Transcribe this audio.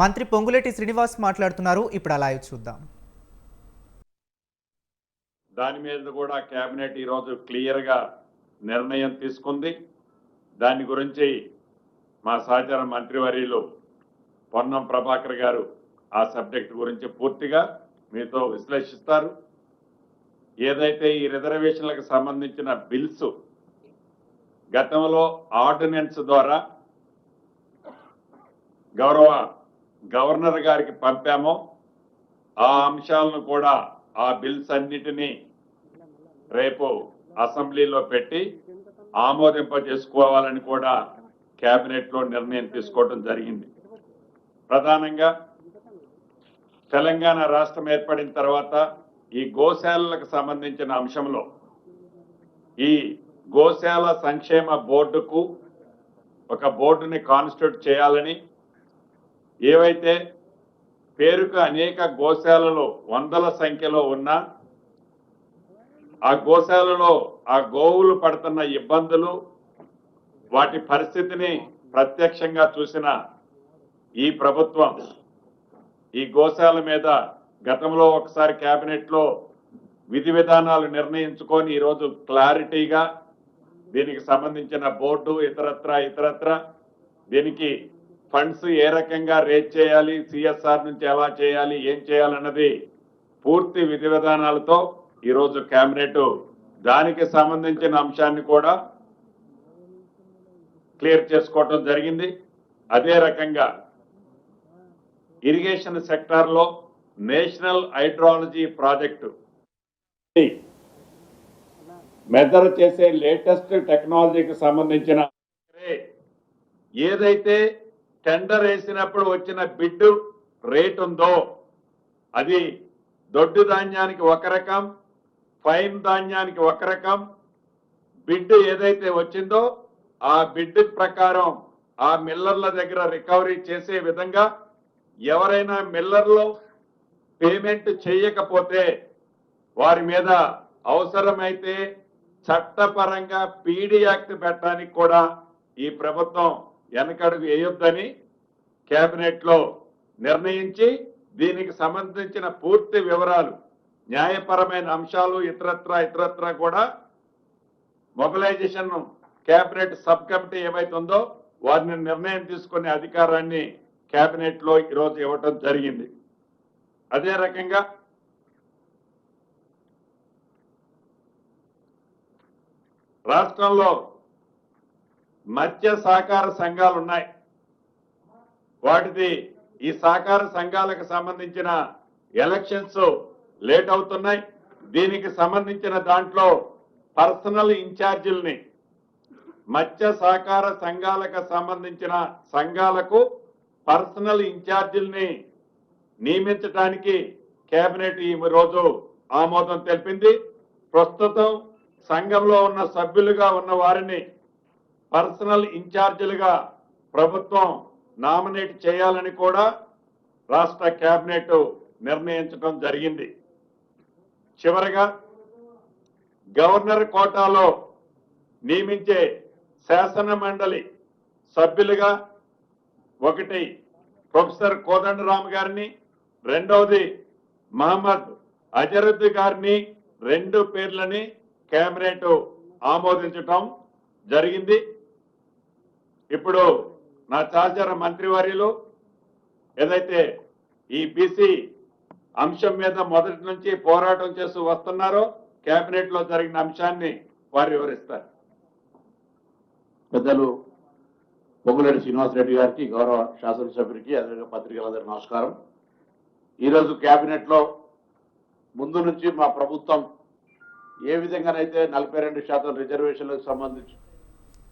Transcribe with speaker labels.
Speaker 1: మంత్రి పొంగులేటి శ్రీనివాస్ మాట్లాడుతున్నారు. ఇప్పుడు ఆ లైవ్ చూద్దాం.
Speaker 2: దాని మీద కూడా కేబినెట్ ఈరోజు క్లియర్గా నిర్ణయం తీసుకుంది. దాని గురించి మా సహచర మంత్రివర్యులు పొన్నం ప్రభాకర్ గారు ఆ సబ్జెక్ట్ గురించి పూర్తిగా మీతో విశ్లేషిస్తారు. ఏదైతే ఈ రిజర్వేషన్లకు సంబంధించిన బిల్స్ గతంలో ఆర్డినెన్స్ ద్వారా గౌరవ గవర్నర్ గారికి పంపామో ఆ అంశాలను కూడా ఆ బిల్స్ అన్నిటినీ రేపు అసెంబ్లీలో పెట్టి ఆమోదింపజేసుకోవాలని కూడా కేబినెట్ లో నిర్ణయం తీసుకోవడం జరిగింది. ప్రధానంగా తెలంగాణ రాష్ట్రం ఏర్పడిన తర్వాత ఈ గోశాలలకు సంబంధించిన అంశంలో ఈ గోశాల సంక్షేమ బోర్డుకు ఒక బోర్డుని కాన్స్టిట్యూట్ చేయాలని, ఏవైతే పేరుకు అనేక గోశాలలు వందల సంఖ్యలో ఉన్నా ఆ గోశాలలో ఆ గోవులు పడుతున్న ఇబ్బందులు, వాటి పరిస్థితిని ప్రత్యక్షంగా చూసిన ఈ ప్రభుత్వం ఈ గోశాల మీద గతంలో ఒకసారి కేబినెట్ లో విధి విధానాలు నిర్ణయించుకొని ఈరోజు క్లారిటీగా దీనికి సంబంధించిన బోర్డు ఇతరత్ర దీనికి ఫండ్స్ ఏ రకంగా రేట్ చేయాలి, సిఎస్ఆర్ నుంచి ఎలా చేయాలి, ఏం చేయాలన్నది పూర్తి విధి విధానాలతో ఈరోజు కేబినెట్ దానికి సంబంధించిన అంశాన్ని కూడా క్లియర్ చేసుకోవటం జరిగింది. అదే రకంగా ఇరిగేషన్ సెక్టార్ లో నేషనల్ హైడ్రాలజీ ప్రాజెక్టు మెజర్ చేసే లేటెస్ట్ టెక్నాలజీకి సంబంధించిన ఏదైతే టెండర్ వేసినప్పుడు వచ్చిన బిడ్ రేట్ ఉందో అది దొడ్డు ధాన్యానికి ఒక రకం, ఫైన్ ధాన్యానికి ఒక రకం బిడ్ ఏదైతే వచ్చిందో ఆ బిడ్ ప్రకారం ఆ మిల్లర్ల దగ్గర రికవరీ చేసే విధంగా ఎవరైనా మిల్లర్లో పేమెంట్ చేయకపోతే వారి మీద అవసరమైతే చట్టపరంగా పీడీ యాక్ట్ పెట్టడానికి కూడా ఈ ప్రభుత్వం వెనకడుగు వేయొద్దని కేబినెట్ లో నిర్ణయించి దీనికి సంబంధించిన పూర్తి వివరాలు, న్యాయపరమైన అంశాలు ఇతరత్ర కూడా మొబిలైజేషన్ కేబినెట్ సబ్ కమిటీ ఏమైతుందో వారిని నిర్ణయం తీసుకునే అధికారాన్ని కేబినెట్ లో ఈరోజు ఇవ్వటం జరిగింది. అదే రకంగా రాష్ట్రంలో మత్స్య సహకార సంఘాలు ఉన్నాయి. వాటిది ఈ సహకార సంఘాలకు సంబంధించిన ఎలక్షన్స్ లేట్ అవుతున్నాయి. దీనికి సంబంధించిన దాంట్లో పర్సనల్ ఇన్ఛార్జీలని మత్స్య సహకార సంఘాలకు సంబంధించిన సంఘాలకు పర్సనల్ ఇన్ఛార్జీలని నియమించడానికి కేబినెట్ ఈ రోజు ఆమోదం తెలిపింది. ప్రస్తుతం సంఘంలో ఉన్న సభ్యులుగా ఉన్న వారిని పర్సనల్ ఇన్ఛార్జీలుగా ప్రభుత్వం నామినేట్ చేయాలని కూడా రాష్ట్ర కేబినెట్ నిర్ణయించడం జరిగింది. చివరగా గవర్నర్ కోటాలో నియమించే శాసన మండలి సభ్యులుగా ఒకటి ప్రొఫెసర్ కోదండరామ్ గారిని, రెండవది మహమ్మద్ అజరుద్దీ గారిని, రెండు పేర్లని కేబినెట్ ఆమోదించటం జరిగింది. ఇప్పుడు నా సహచర మంత్రివర్యులు ఏదైతే ఈ బీసీ అంశం మీద మొదటి నుంచి పోరాటం చేస్తూ వస్తున్నారో కేబినెట్ లో జరిగిన అంశాన్ని వారు వివరిస్తారు.
Speaker 3: పెద్దలు పొంగులేటి శ్రీనివాసరెడ్డి గారికి, గౌరవ శాసనసభ్యుడికి, అదేవిధంగా పత్రికలందరికీ నమస్కారం. ఈరోజు కేబినెట్ లో ముందు నుంచి మా ప్రభుత్వం ఏ విధంగానైతే 42% రిజర్వేషన్లకు సంబంధించి